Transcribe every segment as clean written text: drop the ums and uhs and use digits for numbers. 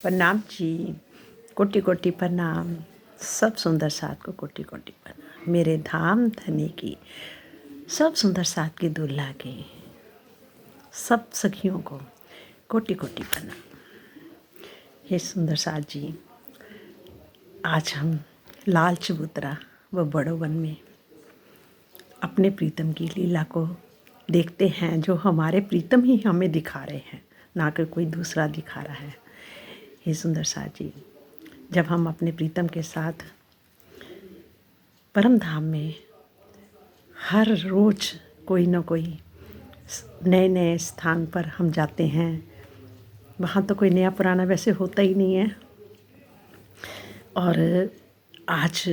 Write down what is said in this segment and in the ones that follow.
प्रणाम जी। कोटि कोटि प्रणाम। सब सुंदर साथ को कोटि कोटि प्रणाम। मेरे धाम धनी की सब सुंदर साथ की दुल्हा की सब सखियों को कोटि कोटि प्रणाम। हे सुंदर साथ जी, आज हम लाल चबूतरा व बड़ो वन में अपने प्रीतम की लीला को देखते हैं, जो हमारे प्रीतम ही हमें दिखा रहे हैं, ना कि कोई दूसरा दिखा रहा है। हे सुंदर साथ जी, जब हम अपने प्रीतम के साथ परम धाम में हर रोज़ कोई ना कोई नए नए स्थान पर हम जाते हैं, वहाँ तो कोई नया पुराना वैसे होता ही नहीं है। और आज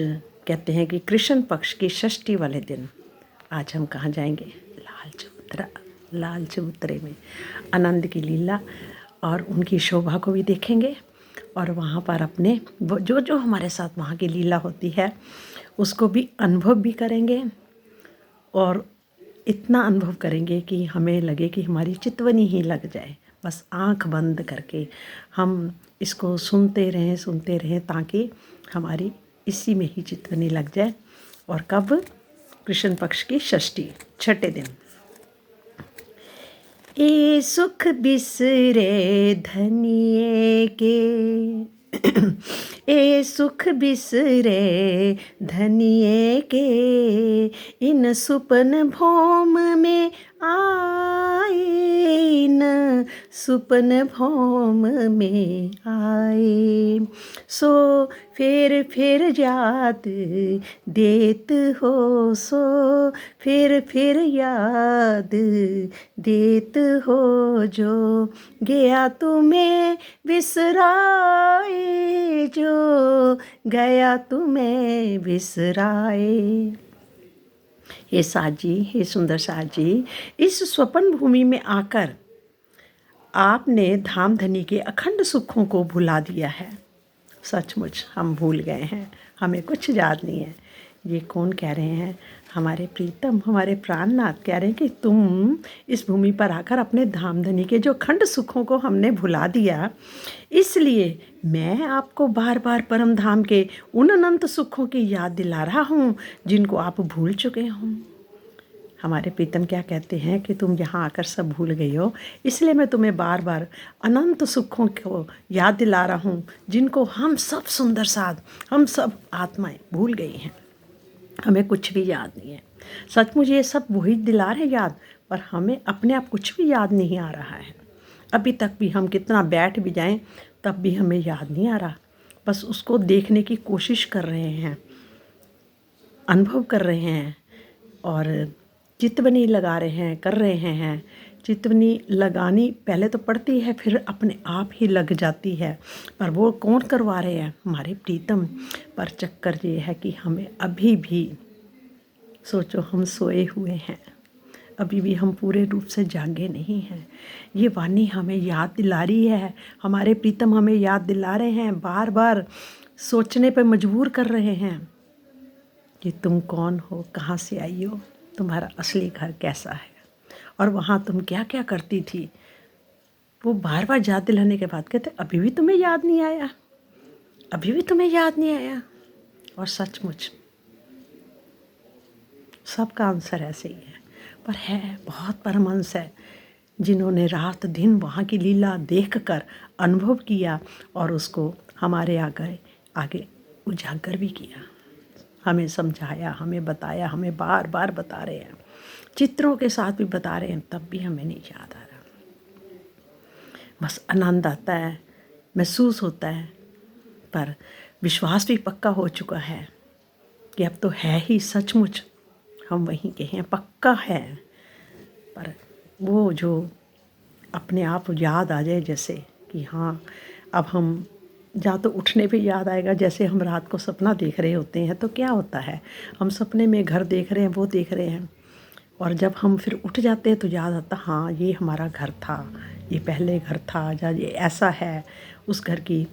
कहते हैं कि कृष्ण पक्ष की षष्ठी वाले दिन आज हम कहाँ जाएंगे? लाल चबूतरा। लाल चबूतरे में आनंद की लीला और उनकी शोभा को भी देखेंगे, और वहाँ पर अपने जो जो हमारे साथ वहाँ की लीला होती है उसको भी अनुभव भी करेंगे, और इतना अनुभव करेंगे कि हमें लगे कि हमारी चितवनी ही लग जाए। बस आँख बंद करके हम इसको सुनते रहें ताकि हमारी इसी में ही चितवनी लग जाए। और कब? कृष्ण पक्ष की षष्ठी, छठे दिन। ए सुख बिसरे धनिए के ए सुख बिसरे धनिए के, इन सुपन भोम में आए, इन सुपन भोम में आए। सो फिर याद देत हो, सो फिर याद देत हो, जो गया तुम्हें विसराए, जो गया तुम्हें विसराए। हे साथ जी, हे सुंदर साथ जी, इस स्वपन भूमि में आकर आपने धाम धनी के अखंड सुखों को भुला दिया है। सचमुच हम भूल गए हैं, हमें कुछ याद नहीं है। ये कौन कह रहे हैं? हमारे प्रीतम, हमारे प्राणनाथ कह रहे हैं कि तुम इस भूमि पर आकर अपने धाम धनी के जो अखंड सुखों को हमने भुला दिया, इसलिए मैं आपको बार बार परम धाम के उन अनंत सुखों की याद दिला रहा हूँ जिनको आप भूल चुके हों। हमारे प्रीतम क्या कहते हैं कि तुम यहाँ आकर सब भूल गई हो, इसलिए मैं तुम्हें बार बार अनंत सुखों को याद दिला रहा हूँ जिनको हम सब सुंदर साथ, हम सब आत्माएं भूल गई हैं। हमें कुछ भी याद नहीं है। सचमुच ये सब वही दिला रहे याद, पर हमें अपने आप कुछ भी याद नहीं आ रहा है। अभी तक भी हम कितना बैठ भी जाएं तब भी हमें याद नहीं आ रहा। बस उसको देखने की कोशिश कर रहे हैं, अनुभव कर रहे हैं, और चितवनी लगा रहे हैं, कर रहे हैं। चितवनी लगानी पहले तो पड़ती है, फिर अपने आप ही लग जाती है। पर वो कौन करवा रहे हैं? हमारे प्रीतम। पर चक्कर ये है कि हमें अभी भी, सोचो, हम सोए हुए हैं, अभी भी हम पूरे रूप से जागे नहीं हैं। ये वाणी हमें याद दिला रही है, हमारे प्रीतम हमें याद दिला रहे हैं, बार बार सोचने पर मजबूर कर रहे हैं कि तुम कौन हो, कहाँ से आई हो, तुम्हारा असली घर कैसा है, और वहाँ तुम क्या क्या करती थी। वो बार बार याद दिलाने के बाद कहते अभी भी तुम्हें याद नहीं आया, अभी भी तुम्हें याद नहीं आया। और सचमुच सबका आंसर ऐसे ही है। पर है बहुत परमहंस है जिन्होंने रात दिन वहाँ की लीला देखकर अनुभव किया, और उसको हमारे आगे उजागर भी किया, हमें समझाया, हमें बताया, हमें बार बार बता रहे हैं, चित्रों के साथ भी बता रहे हैं, तब भी हमें नहीं याद आ रहा। बस आनंद आता है, महसूस होता है, पर विश्वास भी पक्का हो चुका है कि अब तो है ही सचमुच हम वहीं के हैं, पक्का है। पर वो जो अपने आप याद आ जाए, जैसे कि हाँ अब हम, या तो उठने पे याद आएगा, जैसे हम रात को सपना देख रहे होते हैं तो क्या होता है, हम सपने में घर देख रहे हैं, वो देख रहे हैं, और जब हम फिर उठ जाते हैं तो याद आता, हाँ ये हमारा घर था, ये पहले घर था, या ये ऐसा है, उस घर की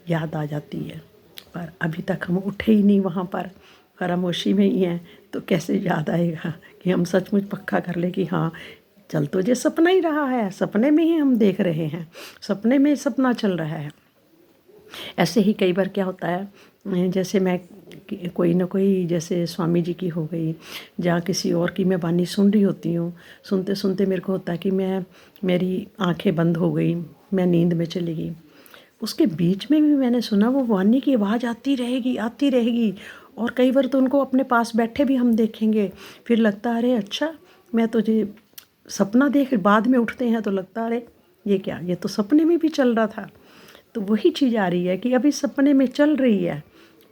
याद आ जाती है। पर अभी तक हम उठे ही नहीं वहाँ पर, खामोशी में ही हैं, तो कैसे याद आएगा कि हम सचमुच पक्का कर ले कि हाँ चल तो ये सपना ही रहा है, सपने में ही हम देख रहे हैं, सपने में सपना चल रहा है। ऐसे ही कई बार क्या होता है, जैसे मैं कोई ना कोई, जैसे स्वामी जी की हो गई, जहाँ किसी और की मैं वाणी सुन रही होती हूँ, सुनते सुनते मेरे को होता है कि मेरी आंखें बंद हो गई, मैं नींद में चली गई। उसके बीच में भी मैंने सुना वो वाणी की आवाज़ आती रहेगी। और कई बार तो उनको अपने पास बैठे भी हम देखेंगे, फिर लगता है अरे अच्छा, मैं तो ये सपना देख, बाद में उठते हैं तो लगता है अरे ये क्या, ये तो सपने में भी चल रहा था। तो वही चीज़ आ रही है कि अभी सपने में चल रही है,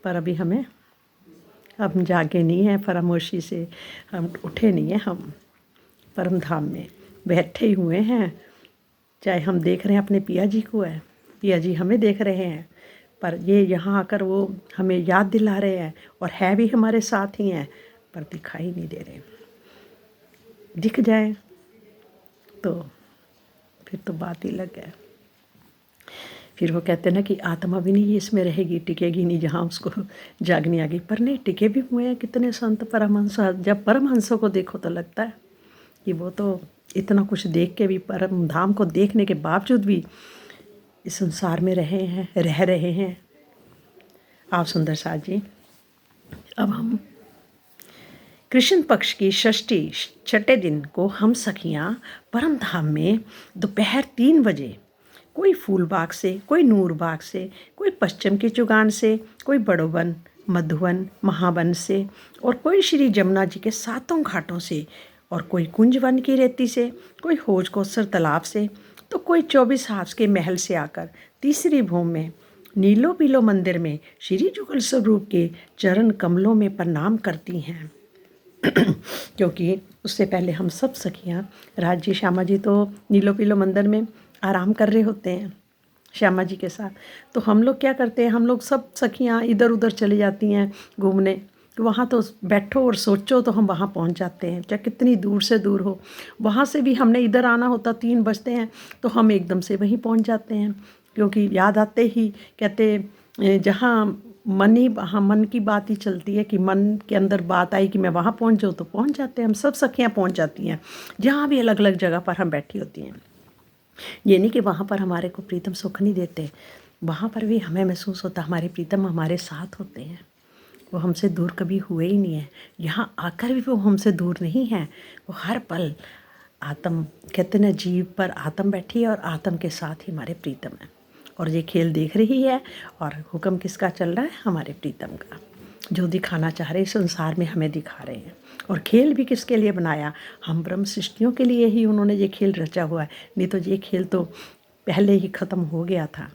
पर अभी हम जागे नहीं हैं फरामोशी से, हम उठे नहीं हैं, हम परम धाम में बैठे ही हुए हैं। चाहे हम देख रहे हैं अपने पिया जी को है, पिया जी हमें देख रहे हैं, पर ये यहाँ आकर वो हमें याद दिला रहे हैं और है भी हमारे साथ ही हैं, पर दिखाई नहीं दे रहे। दिख जाए तो फिर तो बात ही अलग है। फिर वो कहते हैं ना कि आत्मा भी नहीं इसमें रहेगी, टिकेगी नहीं जहाँ उसको जागनी आ गई। पर नहीं, टिके भी हुए हैं कितने संत परमहंस। जब परमहंसों को देखो तो लगता है कि वो तो इतना कुछ देख के भी, परम धाम को देखने के बावजूद भी इस संसार में रह रहे हैं। आप सुंदर साथ जी, अब हम कृष्ण पक्ष की षष्ठी छठे दिन को हम सखियाँ परम धाम में दोपहर 3 बजे, कोई फूलबाग से, कोई नूरबाग से, कोई पश्चिम की चुगान से, कोई बड़ोवन, मधुवन, महावन से, और कोई श्री जमुना जी के 7 घाटों से, और कोई कुंजवन की रेती से, कोई होज कोसर तालाब से, तो कोई 24 हाथ के महल से आकर तीसरी भूमि में नीलो पीलो मंदिर में श्री जुगल स्वरूप के चरण कमलों में प्रणाम करती हैं। क्योंकि उससे पहले हम सब सखियाँ, राज जी श्यामा जी तो नीलो पीलो मंदिर में आराम कर रहे होते हैं श्यामा जी के साथ। तो हम लोग क्या करते हैं, हम लोग सब सखियाँ इधर उधर चली जाती हैं घूमने। वहाँ तो बैठो और सोचो तो हम वहाँ पहुँच जाते हैं, चाहे कितनी दूर से दूर हो। वहाँ से भी हमने इधर आना होता 3 बजते हैं तो हम एकदम से वहीं पहुँच जाते हैं, क्योंकि याद आते ही कहते जहाँ मन की बात ही चलती है कि मन के अंदर बात आई कि मैं वहाँ पहुँच जाऊँ तो पहुँच जाते हैं। हम सब सखियाँ पहुँच जाती हैं जहाँ भी अलग अलग जगह पर हम बैठी होती हैं। ये नहीं कि वहाँ पर हमारे को प्रीतम सुख नहीं देते, वहाँ पर भी हमें महसूस होता हमारे प्रीतम हमारे साथ होते हैं, वो हमसे दूर कभी हुए ही नहीं है। यहाँ आकर भी वो हमसे दूर नहीं है, वो हर पल आत्म, कहते ना जीव पर आत्म बैठी है और आत्म के साथ ही हमारे प्रीतम है। और ये खेल देख रही है और हुक्म किसका चल रहा है, हमारे प्रीतम का, जो दिखाना चाह रहे संसार में हमें दिखा रहे हैं। और खेल भी किसके लिए बनाया, हम ब्रह्म सृष्टियों के लिए ही उन्होंने ये खेल रचा हुआ है। नहीं तो ये खेल तो पहले ही ख़त्म हो गया था,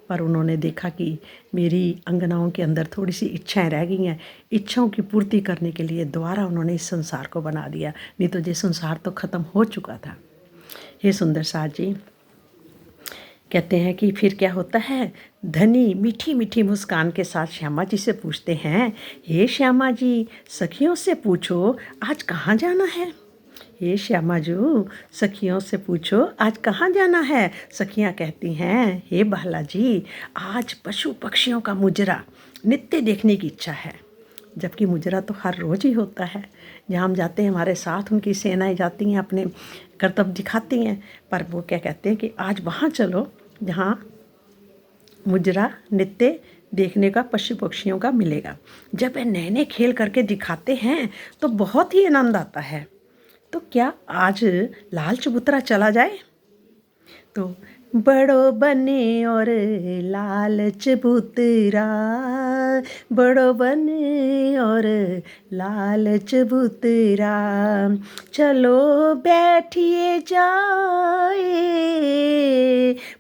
पर उन्होंने देखा कि मेरी अंगनाओं के अंदर थोड़ी सी इच्छाएं रह गई हैं, इच्छाओं की पूर्ति करने के लिए दोबारा उन्होंने इस संसार को बना दिया। नहीं तो ये संसार तो ख़त्म हो चुका था। हे सुंदर साथ जी, कहते हैं कि फिर क्या होता है, धनी मीठी मीठी मुस्कान के साथ श्यामा जी से पूछते हैं, हे श्यामा जी, सखियों से पूछो आज कहाँ जाना है। हे श्यामा जी, सखियों से पूछो आज कहाँ जाना है। सखियाँ कहती हैं, हे बाला जी, आज पशु पक्षियों का मुजरा नित्य देखने की इच्छा है। जबकि मुजरा तो हर रोज़ ही होता है, जहाँ हम जाते हैं हमारे साथ उनकी सेनाएं जाती हैं, अपने कर्तव्य दिखाती हैं। पर वो क्या कहते हैं कि आज वहाँ चलो जहाँ मुजरा नित्य देखने का पशु पक्षियों का मिलेगा। जब वे नए नए खेल करके दिखाते हैं तो बहुत ही आनंद आता है। तो क्या आज लाल चबूतरा चला जाए। तो बड़ो बने और लाल चबूतरा, बड़ो बने और लाल चबूतरा, चलो बैठिए जाए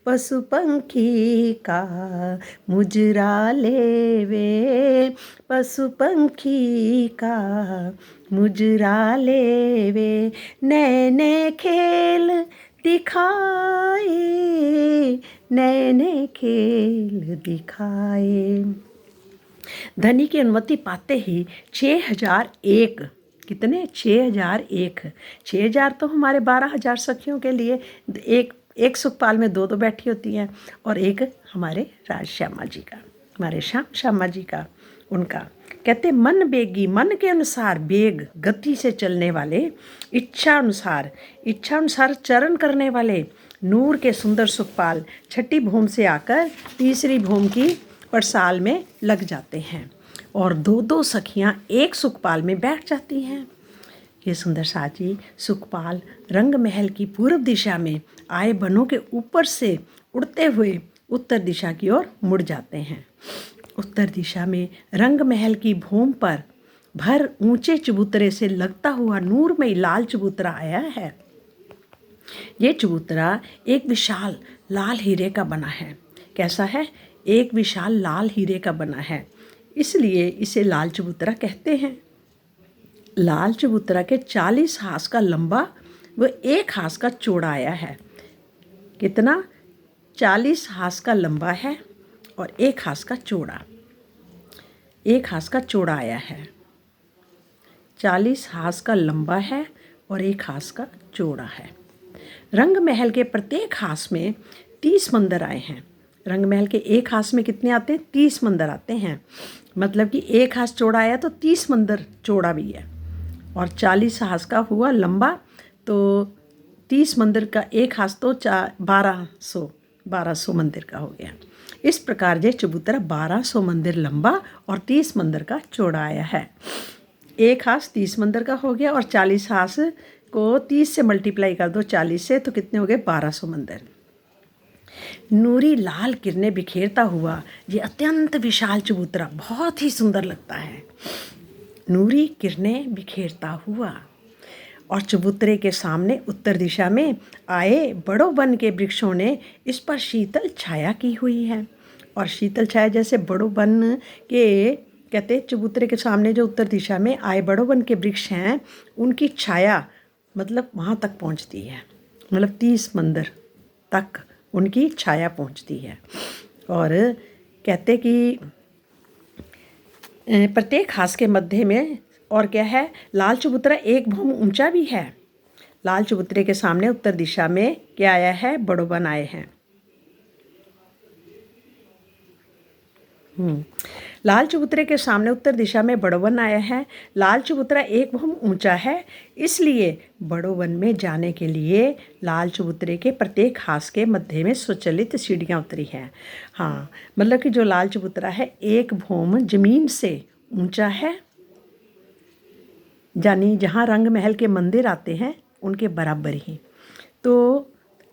पशु पंखी का मुजरा लेवे, पशु पंखी का मुजरा लेवे, नए नए खेल दिखाए, नए नए खेल दिखाए। धनी की अनुमति पाते ही 6001, कितने 6001, 6000 तो हमारे 12000 सखियों के लिए एक सुखपाल में 2 बैठी होती हैं, और एक हमारे राज श्यामा जी का, हमारे श्यामा जी का, उनका। कहते मन बेगी, मन के अनुसार बेग गति से चलने वाले, इच्छा अनुसार चरण करने वाले, नूर के सुंदर सुखपाल छठी भूम से आकर तीसरी भूम की परसाल में लग जाते हैं और दो दो सखियां एक सुखपाल में बैठ जाती हैं। ये सुंदर साजी सुखपाल रंग महल की पूर्व दिशा में आए बनों के ऊपर से उड़ते हुए उत्तर दिशा की ओर मुड़ जाते हैं। उत्तर दिशा में रंग महल की भूमि पर भर ऊंचे चबूतरे से लगता हुआ नूरमयी लाल चबूतरा आया है। ये चबूतरा एक विशाल लाल हीरे का बना है। कैसा है? एक विशाल लाल हीरे का बना है, इसलिए इसे लाल चबूतरा कहते हैं। लाल चबूतरा के 40 हाथ का लंबा व 1 हाथ का चौड़ा आया है। कितना? 40 हाथ का लंबा है और 1 हाथ का चौड़ा। 1 हाथ का चौड़ा आया है। 40 हाथ का लंबा है और 1 हाथ का चौड़ा है। रंग महल के प्रत्येक हाथ में 30 मंदिर आए हैं। रंग महल के 1 हाथ में कितने आते हैं? 30 मंदिर आते हैं। मतलब कि 1 हाथ चौड़ा आया तो 30 मंदिर चौड़ा भी है, और 40 हाथ का हुआ लंबा, तो 30 मंदिर का 1 हाथ तो 1200 मंदिर का हो गया। इस प्रकार ये चबूतरा 1200 मंदिर लंबा और 30 मंदिर का चौड़ा आया है। 1 हाथ 30 मंदिर का हो गया और 40 हाथ को 30 से मल्टीप्लाई कर दो 40 से, तो कितने हो गए? 1200 मंदिर। नूरी लाल किरणें बिखेरता हुआ ये अत्यंत विशाल चबूतरा बहुत ही सुंदर लगता है। नूरी किरणें बिखेरता हुआ, और चबूतरे के सामने उत्तर दिशा में आए बड़ों वन के वृक्षों ने इस पर शीतल छाया की हुई है। और शीतल छाया जैसे बड़ों वन के कहते चबूतरे के सामने जो उत्तर दिशा में आए बड़ों वन के वृक्ष हैं, उनकी छाया मतलब वहाँ तक पहुँचती है, मतलब 30 मंदिर तक उनकी छाया पहुँचती है। और कहते कि प्रत्येक हाथ के मध्य में और क्या है? लाल चबूतरा 1 भूम ऊंचा भी है। लाल चबूतरे के सामने उत्तर दिशा में क्या आया है? बड़ों वन आए हैं। लाल चबूतरे के सामने उत्तर दिशा में बड़ों वन आया है। लाल चबूतरा 1 भूम ऊंचा है, इसलिए बड़ों वन में जाने के लिए लाल चबूतरे के प्रत्येक हाथ के मध्य में स्वचालित सीढ़ियाँ उतरी हैं। हाँ, मतलब कि जो लाल चबूतरा है 1 भूम जमीन से ऊंचा है, यानी जहाँ रंग महल के मंदिर आते हैं उनके बराबर ही। तो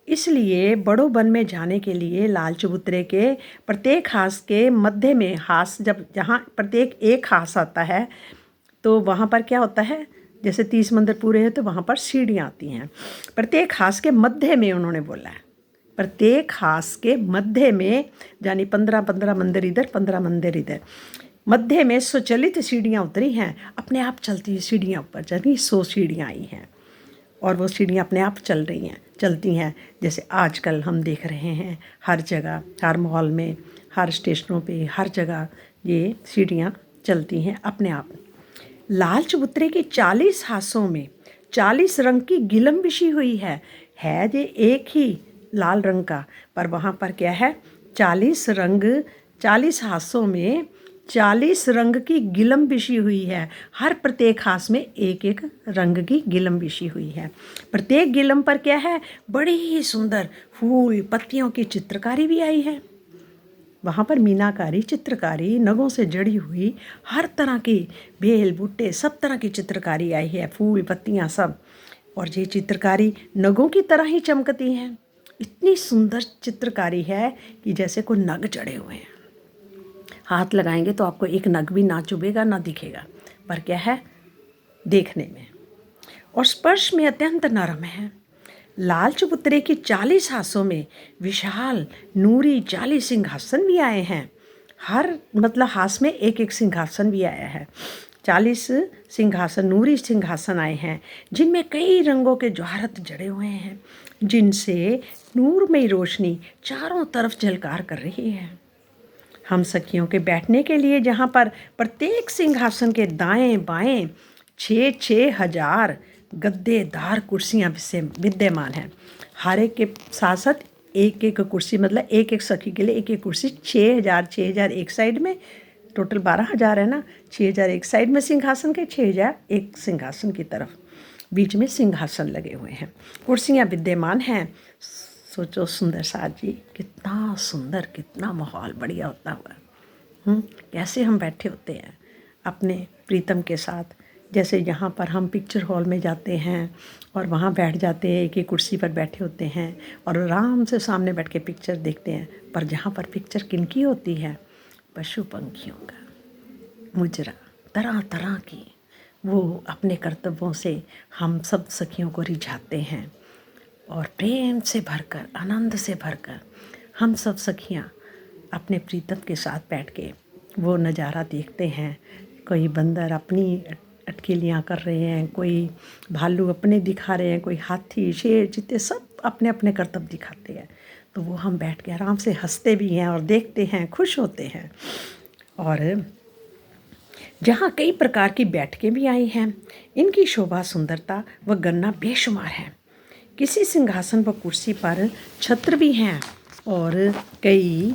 इसलिए बड़ों वन में जाने के लिए लाल चबूतरे के प्रत्येक हाथ के मध्य में हाथ, जब जहाँ प्रत्येक 1 हाथ आता है तो वहाँ पर क्या होता है? जैसे 30 मंदिर पूरे हैं तो वहाँ पर सीढ़ियाँ आती हैं। प्रत्येक हाथ के मध्य में उन्होंने बोला है, प्रत्येक हाथ के मध्य में, यानी 15 मंदिर इधर 15 मंदिर इधर, मध्य में स्वचालित सीढ़ियाँ उतरी हैं। अपने आप चलती है सीढ़ियाँ ऊपर, यानी 100 सीढ़ियाँ आई हैं और वो सीढ़ियाँ अपने आप चलती हैं। जैसे आजकल हम देख रहे हैं हर जगह, हर मॉल में, हर स्टेशनों पे, हर जगह ये सीढ़ियाँ चलती हैं अपने आप। लाल चबूतरे की 40 हाथों में 40 रंग की गिलम बिछी हुई है ये एक ही लाल रंग का, पर वहाँ पर क्या है? 40 रंग, 40 हाथों में 40 रंग की गिलम बिछी हुई है। हर प्रत्येक हाथ में 1 रंग की गिलम बिछी हुई है। प्रत्येक गिलम पर क्या है? बड़ी ही सुंदर फूल पत्तियों की चित्रकारी भी आई है। वहाँ पर मीनाकारी, चित्रकारी, नगों से जड़ी हुई हर तरह की बेल बूटे सब तरह की चित्रकारी आई है, फूल पत्तियाँ सब। और ये चित्रकारी नगों की तरह ही चमकती हैं। इतनी सुंदर चित्रकारी है कि जैसे कोई नग जड़े हुए हैं। हाथ लगाएंगे तो आपको एक नग भी ना चुभेगा ना दिखेगा, पर क्या है? देखने में और स्पर्श में अत्यंत नरम है। लाल चबूतरे की 40 हाथों में विशाल नूरी 40 सिंहासन भी आए हैं। हर मतलब हाथ में 1 सिंहासन भी आया है। 40 सिंहासन, नूरी सिंहासन आए हैं, जिनमें कई रंगों के जवाहरत जड़े हुए हैं, जिनसे नूरमयी रोशनी चारों तरफ झलकार कर रही है। हम सखियों के बैठने के लिए जहाँ पर प्रत्येक सिंहासन के दाएं बाएं 6-6 हजार गद्देदार कुर्सियाँ विद्यमान हैं। हर एक के साथ साथ 1 कुर्सी, मतलब 1 सखी के लिए 1 कुर्सी। 6,000 एक साइड में, टोटल 12,000 है ना। 6,000 एक साइड में सिंहासन के, 6,000 एक सिंहासन की तरफ, बीच में सिंहासन लगे हुए हैं। कुर्सियाँ विद्यमान हैं। सोचो सुंदर साज जी, कितना सुंदर, कितना माहौल बढ़िया होता हुआ। कैसे हम बैठे होते हैं अपने प्रीतम के साथ। जैसे यहाँ पर हम पिक्चर हॉल में जाते हैं और वहाँ बैठ जाते हैं, एक ही कुर्सी पर बैठे होते हैं और आराम से सामने बैठ के पिक्चर देखते हैं। पर जहाँ पर पिक्चर किनकी होती है? पशु पंखियों का मुजरा, तरह तरह की। वो अपने कर्तव्यों से हम सब सखियों को रिझाते हैं और प्रेम से भरकर, आनंद से भरकर हम सब सखियाँ अपने प्रीतम के साथ बैठ के वो नज़ारा देखते हैं। कोई बंदर अपनी अटकेलियाँ कर रहे हैं, कोई भालू अपने दिखा रहे हैं, कोई हाथी, शेर, चीते सब अपने अपने कर्तव्य दिखाते हैं। तो वो हम बैठ के आराम से हंसते भी हैं और देखते हैं, खुश होते हैं। और जहाँ कई प्रकार की बैठकें भी आई हैं, इनकी शोभा, सुंदरता व गणना बेशुमार है। किसी सिंहासन व कुर्सी पर छत्र भी हैं और कई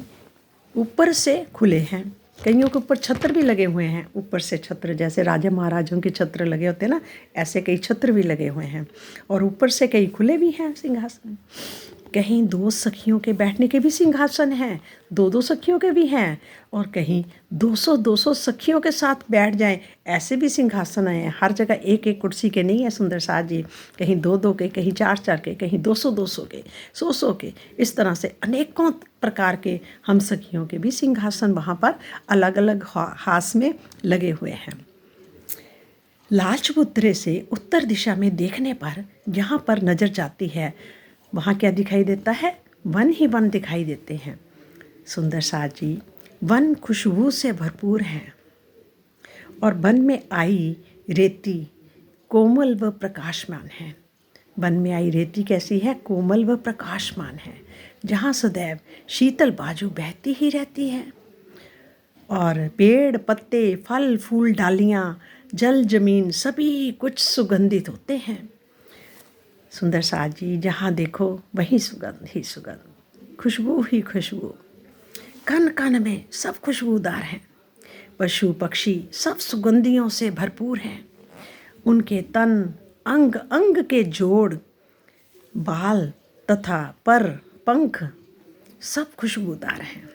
ऊपर से खुले हैं। कईयों के ऊपर छत्र भी लगे हुए हैं, ऊपर से छत्र, जैसे राजा महाराजों के छत्र लगे होते हैं ना, ऐसे कई छत्र भी लगे हुए हैं और ऊपर से कई खुले भी हैं सिंहासन। कहीं दो सखियों के बैठने के भी सिंहासन हैं, दो दो सखियों के भी हैं, और कहीं 200 सखियों के साथ बैठ जाएं, ऐसे भी सिंहासन हैं। हर जगह एक एक कुर्सी के नहीं है सुंदर साज जी, कहीं दो दो के, कहीं चार चार के, कहीं 200 के, 100 के, इस तरह से अनेकों प्रकार के हम सखियों के भी सिंहासन वहाँ पर अलग अलग हास में लगे हुए हैं। लाल चबूतरे से उत्तर दिशा में देखने पर जहाँ पर नज़र जाती है, वहाँ क्या दिखाई देता है? वन ही वन दिखाई देते हैं सुंदर साज जी। वन खुशबू से भरपूर हैं और वन में आई रेती कोमल व प्रकाशमान है। वन में आई रेती कैसी है? कोमल व प्रकाशमान है, जहाँ सदैव शीतल बाजू बहती ही रहती है। और पेड़, पत्ते, फल, फूल, डालियाँ, जल, जमीन सभी कुछ सुगंधित होते हैं सुंदर साज जी। जहाँ देखो वहीं सुगंध ही सुगंध, खुशबू ही खुशबू, कण कण में सब खुशबूदार हैं। पशु पक्षी सब सुगंधियों से भरपूर हैं। उनके तन, अंग अंग के जोड़, बाल तथा पर, पंख सब खुशबूदार हैं।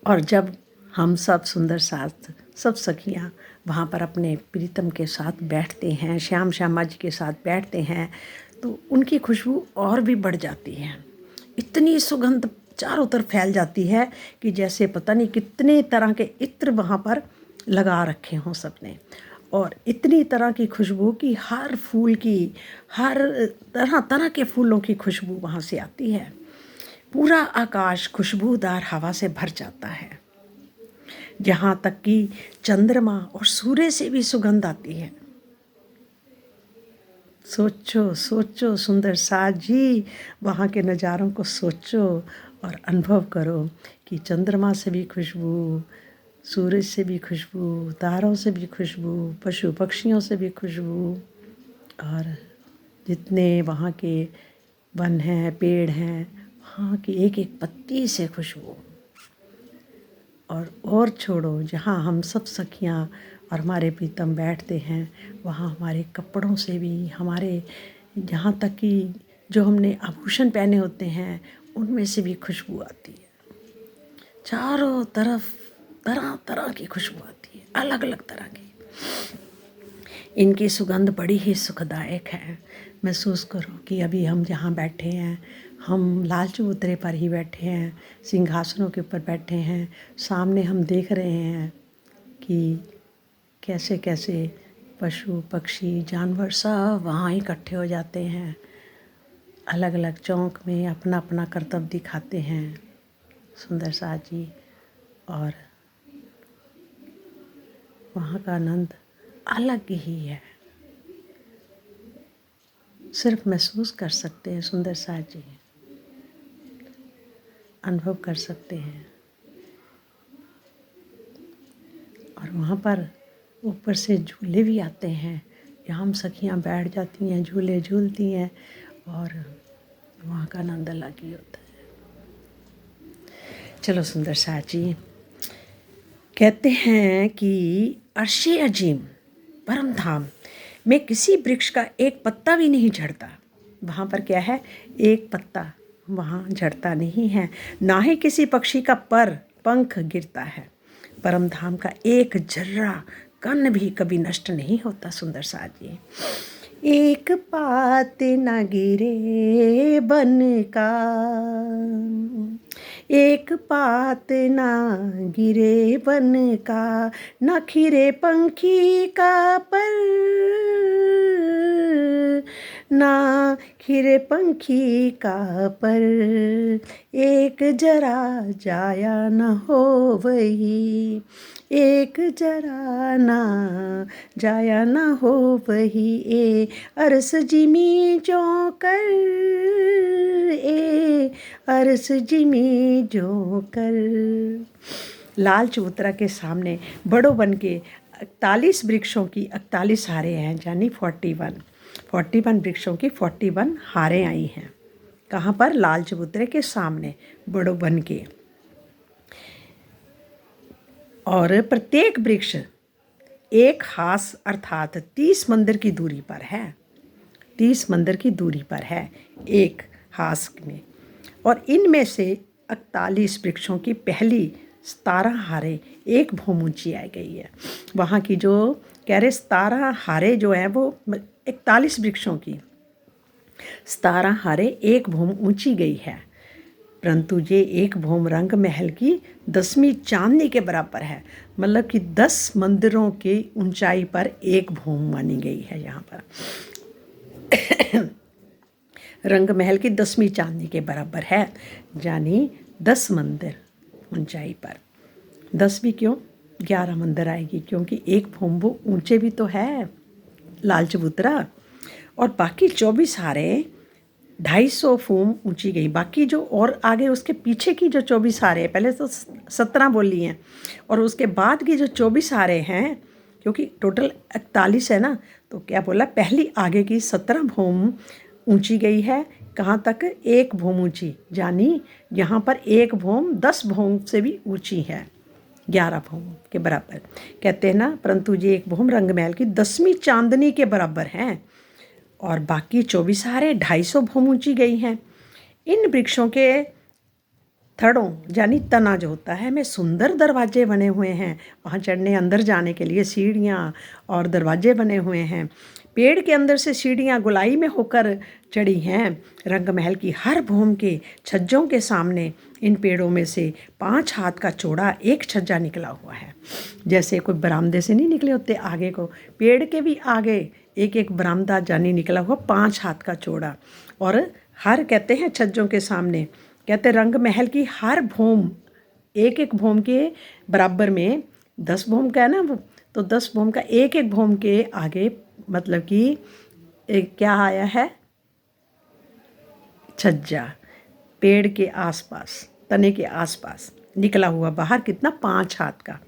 और जब हम सब सुंदर साथ, सब सखियाँ वहाँ पर अपने प्रीतम के साथ बैठते हैं, श्याम श्यामा जी के साथ बैठते हैं, तो उनकी खुशबू और भी बढ़ जाती है। इतनी सुगंध चारों तरफ फैल जाती है कि जैसे पता नहीं कितने तरह के इत्र वहाँ पर लगा रखे हों सबने, और इतनी तरह की खुशबू कि हर फूल की, हर तरह तरह के फूलों की खुशबू वहाँ से आती है। पूरा आकाश खुशबूदार हवा से भर जाता है, जहाँ तक कि चंद्रमा और सूर्य से भी सुगंध आती है। सोचो सोचो सुंदर साज जी, वहाँ के नज़ारों को सोचो और अनुभव करो कि चंद्रमा से भी खुशबू, सूरज से भी खुशबू, तारों से भी खुशबू, पशु पक्षियों से भी खुशबू, और जितने वहाँ के वन हैं, पेड़ हैं, वहाँ की एक एक पत्ती से खुशबू। और छोड़ो, जहाँ हम सब सखियाँ और हमारे प्रीतम बैठते हैं, वहाँ हमारे कपड़ों से भी, हमारे जहाँ तक कि जो हमने आभूषण पहने होते हैं उनमें से भी खुशबू आती है। चारों तरफ तरह तरह की खुशबू आती है, अलग अलग तरह की। इनकी सुगंध बड़ी ही सुखदायक है। महसूस करो कि अभी हम जहाँ बैठे हैं, हम लाल चबूतरे पर ही बैठे हैं, सिंहासनों के ऊपर बैठे हैं। सामने हम देख रहे हैं कि कैसे कैसे पशु पक्षी जानवर सब वहाँ इकट्ठे हो जाते हैं, अलग अलग चौक में अपना अपना कर्तव्य दिखाते हैं सुंदर साज जी। और वहाँ का आनंद अलग ही है, सिर्फ महसूस कर सकते हैं सुंदर साज जी, अनुभव कर सकते हैं। और वहाँ पर ऊपर से झूले भी आते हैं, जहाँ हम सखियाँ बैठ जाती हैं, झूले झूलती हैं, और वहाँ का आनंद अलग ही होता है। चलो सुंदर साज जी, कहते हैं कि अर्श-ए-अजीम परम धाम में किसी वृक्ष का एक पत्ता भी नहीं झड़ता। वहाँ पर क्या है, एक पत्ता वहाँ झड़ता नहीं है, ना ही किसी पक्षी का पंख गिरता है। परम धाम का एक जर्रा कण भी कभी नष्ट नहीं होता। सुंदर साज जी, एक पात न गिरे बन का, एक पात न गिरे बन का, न खिरे पंखी का पर, ना खिरे पंखी का पर, एक जरा जाया न हो वही, एक जरा ना जाया न हो वही, ए अरस जिमी जो कर, ए अरस जिमी जो कर। लाल चबूतरा के सामने बड़ो बन के 41 वृक्षों की 41 हारें हैं, यानी 41 वृक्षों की 41 हारें आई हैं। कहाँ पर? लाल चबूतरे के सामने बड़ो बन के। और प्रत्येक वृक्ष एक हास अर्थात 30 मंदिर की दूरी पर है, 30 मंदिर की दूरी पर है एक हास में। और इनमें से 41 वृक्षों की पहली 17 हारें एक भूम ऊंची आई गई है। वहाँ की जो कह रहे 17 हारें जो हैं वो 41 वृक्षों की 17 हारें एक भूम ऊंची गई है, परंतु ये एक भूम रंग महल की 10वीं चांदनी के बराबर है। मतलब कि 10 मंदिरों की ऊंचाई पर एक भूम मानी गई है यहाँ पर। रंग महल की 10वीं चांदनी के बराबर है, यानी 10 मंदिर ऊंचाई पर। 10वीं क्यों? 11 मंदिर आएगी, क्योंकि एक भूम वो ऊंचे भी तो है लाल चबूतरा। और बाकी 24 हारें 250 फूम ऊंची गई। बाकी जो और आगे उसके पीछे की जो 24 हारें, पहले तो 17 बोली हैं, और उसके बाद की जो 24 हारें हैं, क्योंकि टोटल 41 है ना, तो क्या बोला, पहली आगे की 17 भूम ऊंची गई है। कहाँ तक? एक भूम ऊंची, यानी यहाँ पर एक भूम 10 भूम से भी ऊंची है, 11 भूम के बराबर कहते हैं ना। परंतु ये एक भूम रंग महल की 10वीं चांदनी के बराबर हैं, और बाकी 24 हारें 250 भूम ऊंची गई हैं। इन वृक्षों के थड़ों यानी तना जो होता है में सुंदर दरवाजे बने हुए हैं। वहाँ चढ़ने अंदर जाने के लिए सीढ़ियाँ और दरवाजे बने हुए हैं। पेड़ के अंदर से सीढ़ियाँ गोलाई में होकर चढ़ी हैं। रंग महल की हर भूम के छज्जों के सामने इन पेड़ों में से 5 हाथ का चौड़ा एक छज्जा निकला हुआ है। जैसे कोई बरामदे से नहीं निकले होते आगे को, पेड़ के भी आगे एक एक बरामदा जानी निकला हुआ 5 हाथ का चौड़ा। और हर कहते हैं छज्जों के सामने, कहते रंग महल की हर भूम एक एक भूम के बराबर में 10 भूम का है ना वो, तो 10 भूम का एक एक भूम के आगे मतलब कि क्या आया है? छज्जा। पेड़ के आसपास, तने के आसपास निकला हुआ बाहर कितना? 5 हाथ का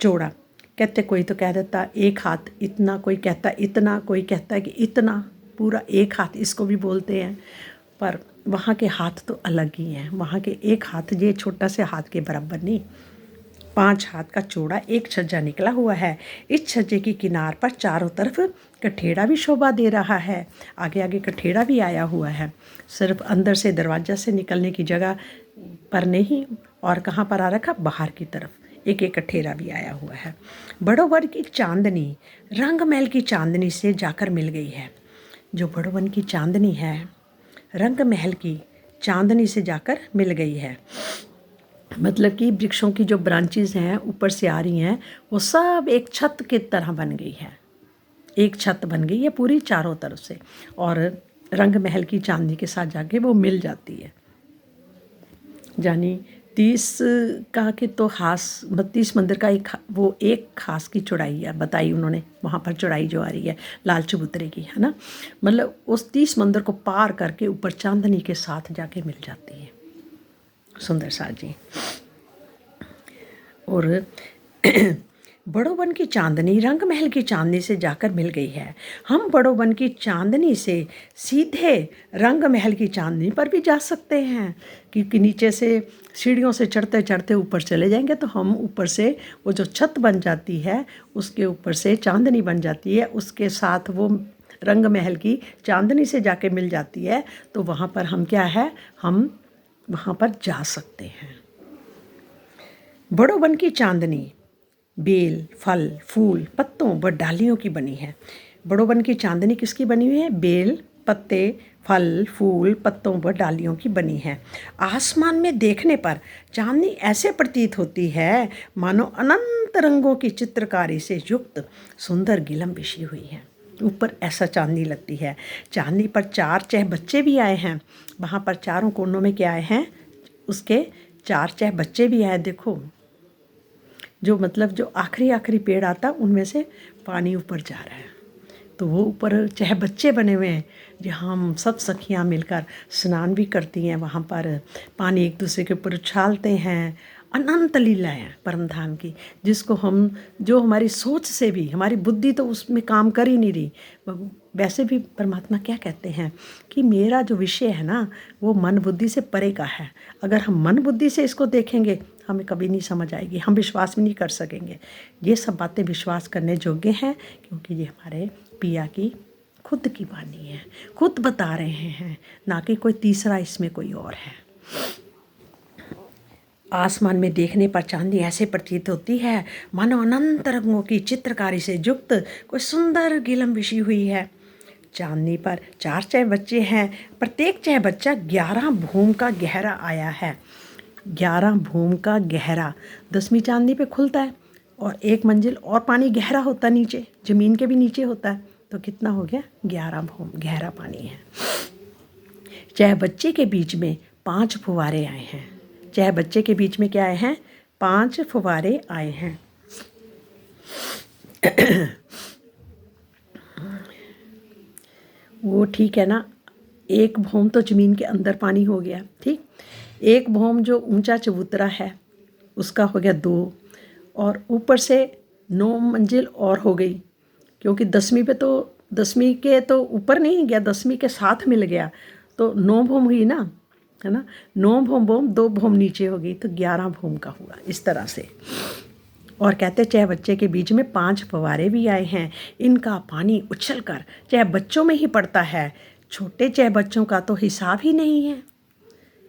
चौड़ा। कहते कोई तो कह देता 1 हाथ इतना, कोई कहता इतना, कोई कहता है कि इतना, पूरा 1 हाथ इसको भी बोलते हैं। पर वहाँ के हाथ तो अलग ही हैं। वहाँ के 1 हाथ ये छोटा से हाथ के बराबर नहीं, 5 हाथ का चौड़ा एक छज्जा निकला हुआ है। इस छज्जे की किनार पर चारों तरफ कठेड़ा भी शोभा दे रहा है। आगे आगे कठेड़ा भी आया हुआ है, सिर्फ अंदर से दरवाजा से निकलने की जगह पर नहीं। और कहाँ पर आ रखा? बाहर की तरफ एक एक कठेरा भी आया हुआ है। बड़ोवन की चांदनी रंग महल की चांदनी से जाकर मिल गई है। जो बड़ोवन की चांदनी है रंग महल की चांदनी से जाकर मिल गई है। मतलब कि वृक्षों की जो ब्रांचेस हैं ऊपर से आ रही हैं, वो सब एक छत की तरह बन गई है। एक छत बन गई है पूरी चारों तरफ से, और रंग महल की चांदनी के साथ जाके वो मिल जाती है। यानी 30 का के तो हास 32 मंदिर का एक खास की चौड़ाई है बताई उन्होंने। वहाँ पर चौड़ाई जो आ रही है लाल चबूतरे की, है ना। मतलब उस 30 मंदिर को पार करके ऊपर चांदनी के साथ जाके मिल जाती है। सुंदर सा जी। और बड़ोवन की चांदनी रंग महल की चांदनी से जाकर मिल गई है। हम बड़ोवन की चांदनी से सीधे रंग महल की चांदनी पर भी जा सकते हैं, क्योंकि नीचे से सीढ़ियों से चढ़ते चढ़ते ऊपर चले जाएंगे तो हम ऊपर से वो जो छत बन जाती है उसके ऊपर से चांदनी बन जाती है, उसके साथ वो रंग महल की चांदनी से जाके मिल जाती है, तो वहाँ पर हम क्या है, हम वहाँ पर जा सकते हैं। बड़ों वन की चांदनी बेल, फल, फूल, पत्तों व डालियों की बनी है। बड़ों वन की चांदनी किसकी बनी हुई है? बेल, पत्ते, फल, फूल, पत्तों व डालियों की बनी है। आसमान में देखने पर चांदनी ऐसे प्रतीत होती है मानो अनंत रंगों की चित्रकारी से युक्त सुंदर गिलम बिछी हुई है। ऊपर ऐसा चांदनी लगती है। चांदनी पर 4 चहबच्चे भी आए हैं। वहाँ पर चारों कोनों में क्या आए हैं? उसके 4 चहबच्चे भी आए। देखो, जो मतलब जो आखिरी पेड़ आता उनमें से पानी ऊपर जा रहा है, तो वो ऊपर चहबच्चे बने हुए हैं जहाँ हम सब सखियाँ मिलकर स्नान भी करती हैं। वहाँ पर पानी एक दूसरे के ऊपर उछालते हैं। अनंत लीला है परमधाम की, जिसको हम, जो हमारी सोच से भी, हमारी बुद्धि तो उसमें काम कर ही नहीं रही। वैसे भी परमात्मा क्या कहते हैं कि मेरा जो विषय है ना, वो मन बुद्धि से परे का है। अगर हम मन बुद्धि से इसको देखेंगे हमें कभी नहीं समझ आएगी, हम विश्वास भी नहीं कर सकेंगे। ये सब बातें विश्वास करने योग्य हैं, क्योंकि ये हमारे पिया की खुद की वाणी है, खुद बता रहे हैं, ना कि कोई तीसरा इसमें कोई और है। आसमान में देखने पर चांदनी ऐसे प्रतीत होती है मानो अनंत रंगों की चित्रकारी से युक्त कोई सुंदर गिलम बिछी हुई है। चांदनी पर 4 चहबच्चे हैं। प्रत्येक चहबच्चा 11 भूम का गहरा आया है। 11 भूम का गहरा 10वीं चांदनी पे खुलता है, और 1 मंजिल और पानी गहरा होता है नीचे, ज़मीन के भी नीचे होता है, तो कितना हो गया? 11 भूम गहरा पानी है। चहबच्चे के बीच में 5 फुवारे आए हैं। चहबच्चे के बीच में क्या आए हैं? 5 फुवारे आए हैं। वो ठीक है ना, 1 भौम तो ज़मीन के अंदर पानी हो गया, ठीक। 1 भौम जो ऊंचा चबूतरा है उसका हो गया 2, और ऊपर से 9 मंजिल और हो गई, क्योंकि 10वीं पे तो 10वीं के तो ऊपर नहीं गया, 10वीं के साथ मिल गया, तो 9 भौम हुई ना, है ना। 9 भौम 2 भौम नीचे हो गई, तो 11 भौम का हुआ इस तरह से। और कहते चहबच्चे के बीच में 5 फव्वारे भी आए हैं। इनका पानी उछल कर चहबच्चों में ही पड़ता है। छोटे चहबच्चों का तो हिसाब ही नहीं है।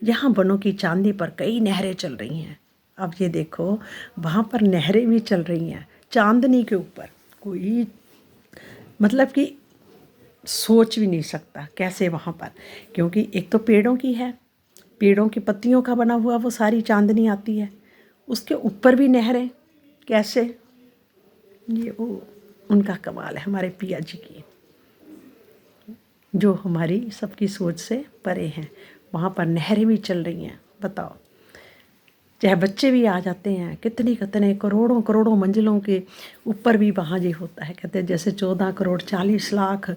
यहाँ बनों की चांदी पर कई नहरें चल रही हैं। अब ये देखो, वहाँ पर नहरें भी चल रही हैं चांदनी के ऊपर। कोई मतलब कि सोच भी नहीं सकता कैसे वहाँ पर, क्योंकि एक तो पेड़ों की है, पेड़ों की पत्तियों का बना हुआ वो सारी चांदनी आती है, उसके ऊपर भी नहरें, कैसे? ये वो उनका कमाल है हमारे पिया जी की, जो हमारी सबकी सोच से परे हैं। वहाँ पर नहरें भी चल रही हैं, बताओ। चाहे बच्चे भी आ जाते हैं, कितने कितने करोड़ों करोड़ों मंजिलों के ऊपर भी वहाँ ये होता है। कहते हैं जैसे 14 करोड़ 40 लाख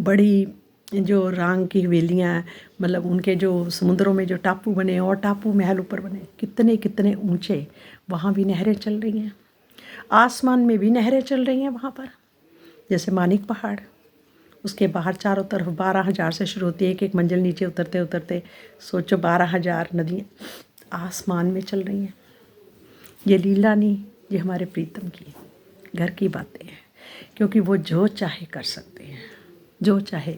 बड़ी जो रांग की हवेलियाँ, मतलब उनके जो समुद्रों में जो टापू बने और टापू महल ऊपर बने, कितने कितने ऊंचे, वहाँ भी नहरें चल रही हैं। आसमान में भी नहरें चल रही हैं वहाँ पर, जैसे मानिक पहाड़, उसके बाहर चारों तरफ 12,000 से शुरू होती है, एक एक मंजिल नीचे उतरते उतरते सोचो 12,000 नदियाँ आसमान में चल रही हैं। ये लीला नहीं, ये हमारे प्रीतम की घर की बातें हैं, क्योंकि वो जो चाहे कर सकते हैं, जो चाहे,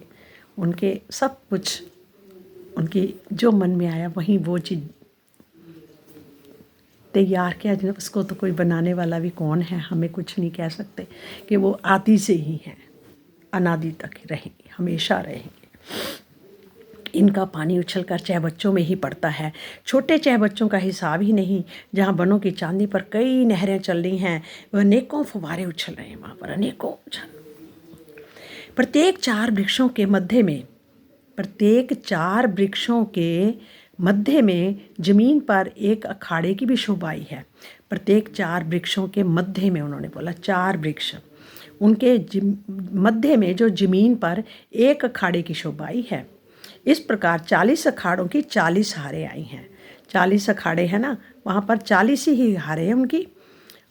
उनके सब कुछ, उनकी जो मन में आया वहीं वो चीज़ तैयार किया। जब उसको तो कोई बनाने वाला भी कौन है, हमें कुछ नहीं कह सकते कि वो आदि से ही हैं, अनादि तक ही रहेंगे, हमेशा रहेंगे। इनका पानी उछलकर चहबच्चों में ही पड़ता है। छोटे चहबच्चों का हिसाब ही नहीं। जहाँ बनों की चांदी पर कई नहरें चल रही हैं, वह अनेकों फुवारे उछल रहे हैं वहाँ पर, अनेकों उछल। प्रत्येक 4 वृक्षों के मध्य में, प्रत्येक 4 वृक्षों के मध्य में जमीन पर एक अखाड़े की भी शोभा आई है। प्रत्येक 4 वृक्षों के मध्य में, उन्होंने बोला 4 वृक्ष, उनके मध्य में जो जमीन पर एक अखाड़े की शोभा आई है। इस प्रकार 40 अखाड़ों की 40 हारें आई हैं। 40 अखाड़े हैं ना, वहाँ पर 40 ही हारें हैं उनकी।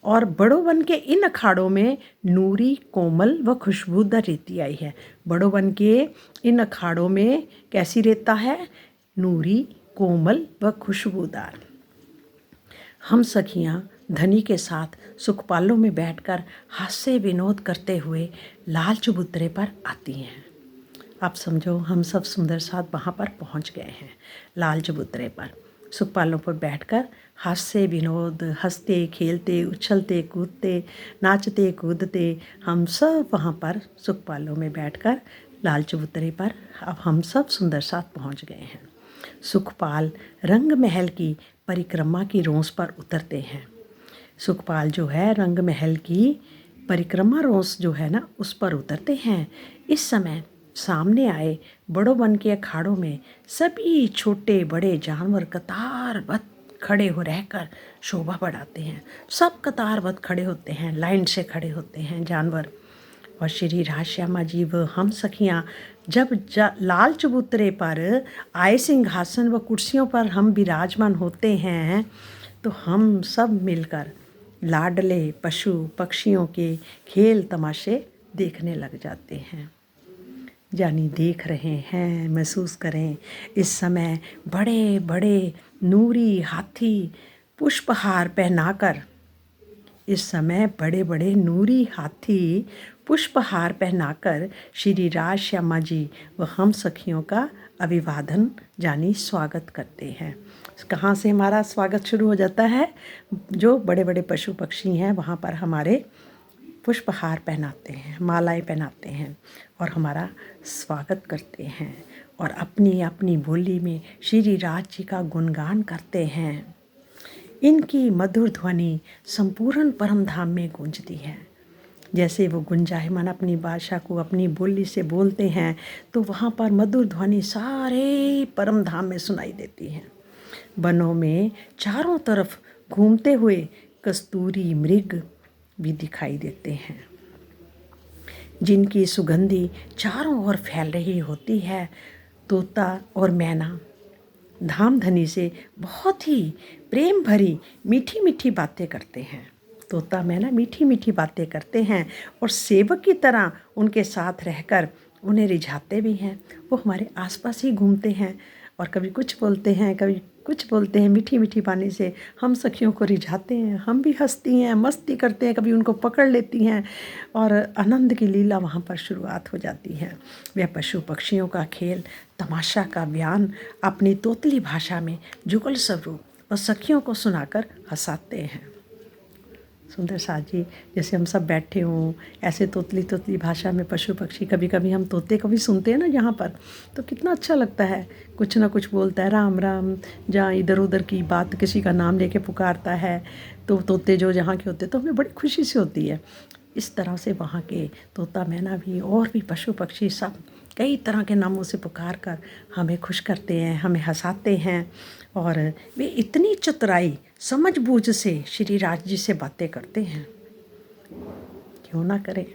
और बड़ों वन के इन अखाड़ों में नूरी, कोमल व खुशबूदार रेती आई है। बड़ों वन के इन अखाड़ों में कैसी रेता है? नूरी, कोमल व खुशबूदार। हम सखियाँ धनी के साथ सुखपालों में बैठकर हास्य विनोद करते हुए लाल चबूतरे पर आती हैं। आप समझो हम सब सुंदर साथ वहाँ पर पहुँच गए हैं, लाल चबूतरे पर। सुखपालों पर बैठकर हास्य विनोद, हंसते खेलते उछलते कूदते नाचते कूदते हम सब वहाँ पर सुखपालों में बैठकर लाल चबूतरे पर अब हम सब सुंदर साथ पहुँच गए हैं। सुखपाल रंग महल की परिक्रमा की रोंस पर उतरते हैं। सुखपाल जो है रंग महल की परिक्रमा रोंस जो है ना उस पर उतरते हैं। इस समय सामने आए बड़ों वन के अखाड़ों में सभी छोटे बड़े जानवर कतारबद्ध खड़े हो रहकर शोभा बढ़ाते हैं। सब कतारबद्ध खड़े होते हैं, लाइन से खड़े होते हैं जानवर। और श्री राजश्यामा जी व हम सखियाँ जब लाल चबूतरे पर आए सिंहासन व कुर्सियों पर हम विराजमान होते हैं तो हम सब मिलकर लाडले पशु पक्षियों के खेल तमाशे देखने लग जाते हैं। यानी देख रहे हैं, महसूस करें। इस समय बड़े बड़े नूरी हाथी पुष्पहार पहनाकर इस समय बड़े बड़े नूरी हाथी पुष्पहार पहनाकर श्री राजश्यामा जी व हम सखियों का अभिवादन यानी स्वागत करते हैं। कहाँ से हमारा स्वागत शुरू हो जाता है? जो बड़े बड़े पशु पक्षी हैं वहाँ पर हमारे पुष्पहार पहनाते हैं, मालाएं पहनाते हैं और हमारा स्वागत करते हैं और अपनी अपनी बोली में श्री राज जी का गुणगान करते हैं। इनकी मधुर ध्वनि संपूर्ण परम धाम में गूंजती है। जैसे वो गुंजायमान अपनी भाषा को अपनी बोली से बोलते हैं तो वहाँ पर मधुर ध्वनि सारे परम धाम में सुनाई देती है। वनों में चारों तरफ घूमते हुए कस्तूरी मृग भी दिखाई देते हैं जिनकी सुगंधी चारों ओर फैल रही होती है। तोता और मैना धामधनी से बहुत ही प्रेम भरी मीठी मीठी बातें करते हैं। तोता मैना मीठी मीठी बातें करते हैं और सेवक की तरह उनके साथ रहकर उन्हें रिझाते भी हैं। वो हमारे आसपास ही घूमते हैं और कभी कुछ बोलते हैं, कभी कुछ बोलते हैं। मीठी मीठी वाणी से हम सखियों को रिझाते हैं, हम भी हंसती हैं, मस्ती करते हैं, कभी उनको पकड़ लेती हैं और आनंद की लीला वहाँ पर शुरुआत हो जाती है। वह पशु पक्षियों का खेल तमाशा का बयान अपनी तोतली भाषा में जुगल स्वरूप और सखियों को सुनाकर हंसाते हैं। सुंदर साथ जी जैसे हम सब बैठे हों ऐसे तोतली तोतली भाषा में पशु पक्षी, कभी कभी हम तोते को भी सुनते हैं ना यहाँ पर, तो कितना अच्छा लगता है। कुछ ना कुछ बोलता है, राम राम, जहाँ इधर उधर की बात किसी का नाम लेके पुकारता है तो तोते जो जहाँ के होते तो हमें बड़ी खुशी से होती है। इस तरह से वहाँ के तोता मैना भी और भी पशु पक्षी सब कई तरह के नामों से पुकार कर हमें खुश करते हैं, हमें हंसाते हैं और वे इतनी चतुराई समझबूझ से श्री राज जी से बातें करते हैं। क्यों ना करें?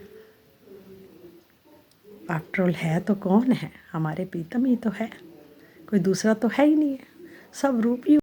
आफ्टर ऑल है तो कौन है? हमारे प्रीतम ही तो है, कोई दूसरा तो है ही नहीं है। सब रूप ही